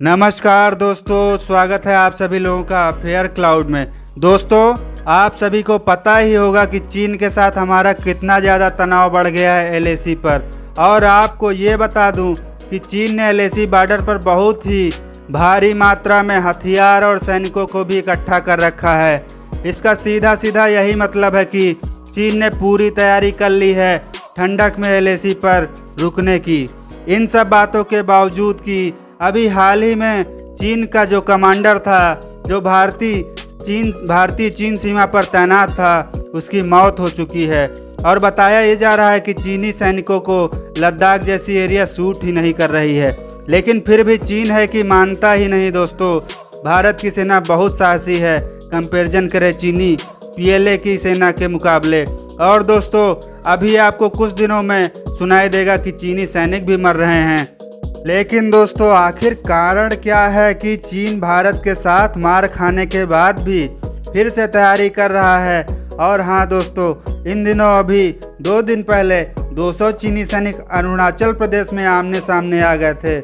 नमस्कार दोस्तों, स्वागत है आप सभी लोगों का फेयर क्लाउड में। दोस्तों, आप सभी को पता ही होगा कि चीन के साथ हमारा कितना ज़्यादा तनाव बढ़ गया है एलएसी पर। और आपको ये बता दूं कि चीन ने एलएसी बॉर्डर पर बहुत ही भारी मात्रा में हथियार और सैनिकों को भी इकट्ठा कर रखा है। इसका सीधा सीधा यही मतलब है कि चीन ने पूरी तैयारी कर ली है ठंडक में एलएसी पर रुकने की। इन सब बातों के बावजूद कि अभी हाल ही में चीन का जो कमांडर था, जो भारतीय चीन सीमा पर तैनात था, उसकी मौत हो चुकी है। और बताया ये जा रहा है कि चीनी सैनिकों को लद्दाख जैसी एरिया सूट ही नहीं कर रही है। लेकिन फिर भी चीन है कि मानता ही नहीं। दोस्तों, भारत की सेना बहुत साहसी है कंपैरिजन करें चीनी पीएलए की सेना के मुकाबले। और दोस्तों, अभी आपको कुछ दिनों में सुनाई देगा कि चीनी सैनिक भी मर रहे हैं। लेकिन दोस्तों, आखिर कारण क्या है कि चीन भारत के साथ मार खाने के बाद भी फिर से तैयारी कर रहा है? और हाँ दोस्तों, इन दिनों अभी 2 दिन पहले 200 चीनी सैनिक अरुणाचल प्रदेश में आमने सामने आ गए थे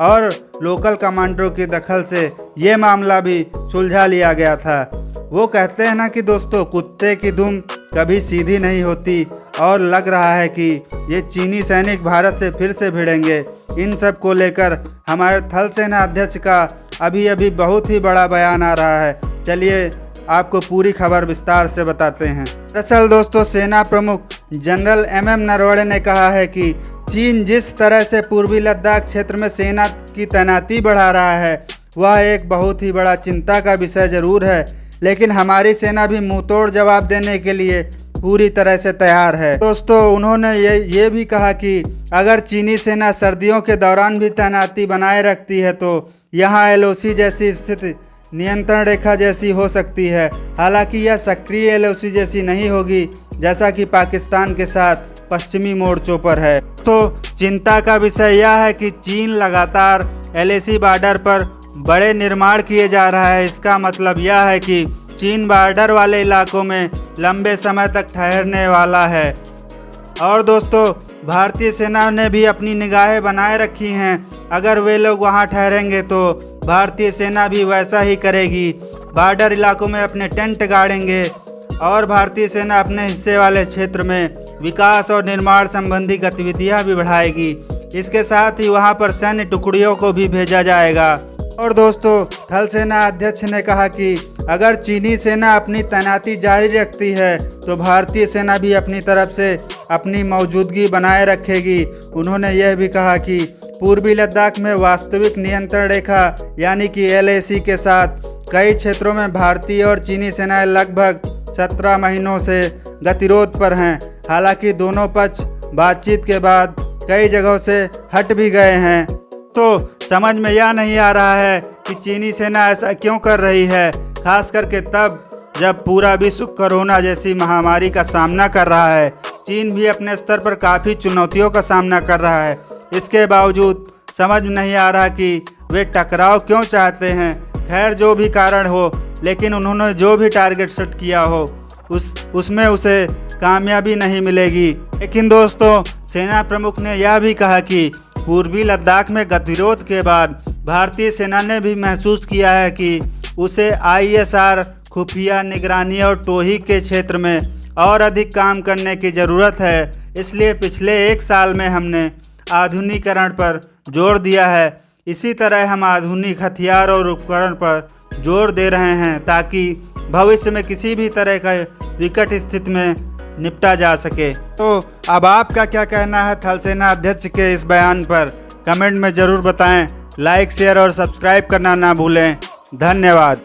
और लोकल कमांडरों की दखल से ये मामला भी सुलझा लिया गया था। वो कहते हैं ना कि दोस्तों, कुत्ते की दुम कभी सीधी नहीं होती। और लग रहा है कि ये चीनी सैनिक भारत से फिर से भिड़ेंगे। इन सब को लेकर हमारे थल सेना अध्यक्ष का अभी बहुत ही बड़ा बयान आ रहा है। चलिए आपको पूरी खबर विस्तार से बताते हैं। दरअसल दोस्तों, सेना प्रमुख जनरल MM नरवणे ने कहा है कि चीन जिस तरह से पूर्वी लद्दाख क्षेत्र में सेना की तैनाती बढ़ा रहा है, वह एक बहुत ही बड़ा चिंता का विषय जरूर है। लेकिन हमारी सेना भी मुंहतोड़ जवाब देने के लिए पूरी तरह से तैयार है। दोस्तों, उन्होंने ये भी कहा कि अगर चीनी सेना सर्दियों के दौरान भी तैनाती बनाए रखती है तो यहाँ LOC जैसी स्थिति नियंत्रण रेखा जैसी हो सकती है। हालांकि यह सक्रिय LOC जैसी नहीं होगी जैसा कि पाकिस्तान के साथ पश्चिमी मोर्चों पर है। तो चिंता का विषय यह है कि चीन लगातार LAC बॉर्डर पर बड़े निर्माण किए जा रहा है। इसका मतलब यह है कि चीन बॉर्डर वाले इलाकों में लंबे समय तक ठहरने वाला है। और दोस्तों, भारतीय सेना ने भी अपनी निगाहें बनाए रखी हैं। अगर वे लोग वहां ठहरेंगे तो भारतीय सेना भी वैसा ही करेगी। बॉर्डर इलाकों में अपने टेंट गाड़ेंगे और भारतीय सेना अपने हिस्से वाले क्षेत्र में विकास और निर्माण संबंधी गतिविधियां भी बढ़ाएगी। इसके साथ ही वहां पर सैन्य टुकड़ियों को भी भेजा जाएगा। और दोस्तों, थल सेना अध्यक्ष ने कहा कि अगर चीनी सेना अपनी तैनाती जारी रखती है तो भारतीय सेना भी अपनी तरफ से अपनी मौजूदगी बनाए रखेगी। उन्होंने यह भी कहा कि पूर्वी लद्दाख में वास्तविक नियंत्रण रेखा यानी कि LAC के साथ कई क्षेत्रों में भारतीय और चीनी सेनाएं लगभग 17 महीनों से गतिरोध पर हैं। हालांकि दोनों पक्ष बातचीत के बाद कई जगहों से हट भी गए हैं। तो समझ में यह नहीं आ रहा है कि चीनी सेना ऐसा क्यों कर रही है, खास करके तब जब पूरा विश्व कोरोना जैसी महामारी का सामना कर रहा है। चीन भी अपने स्तर पर काफ़ी चुनौतियों का सामना कर रहा है। इसके बावजूद समझ में नहीं आ रहा कि वे टकराव क्यों चाहते हैं। खैर, जो भी कारण हो, लेकिन उन्होंने जो भी टारगेट सेट किया हो उसमें उसे कामयाबी नहीं मिलेगी। लेकिन दोस्तों, सेना प्रमुख ने यह भी कहा कि पूर्वी लद्दाख में गतिरोध के बाद भारतीय सेना ने भी महसूस किया है कि उसे ISR, खुफिया निगरानी और टोही के क्षेत्र में और अधिक काम करने की ज़रूरत है। इसलिए पिछले 1 साल में हमने आधुनिकीकरण पर जोर दिया है। इसी तरह हम आधुनिक हथियार और उपकरण पर जोर दे रहे हैं ताकि भविष्य में किसी भी तरह का विकट स्थिति में निपटा जा सके। तो अब आपका क्या कहना है थल सेना अध्यक्ष के इस बयान पर? कमेंट में ज़रूर बताएं। लाइक, शेयर और सब्सक्राइब करना ना भूलें। धन्यवाद।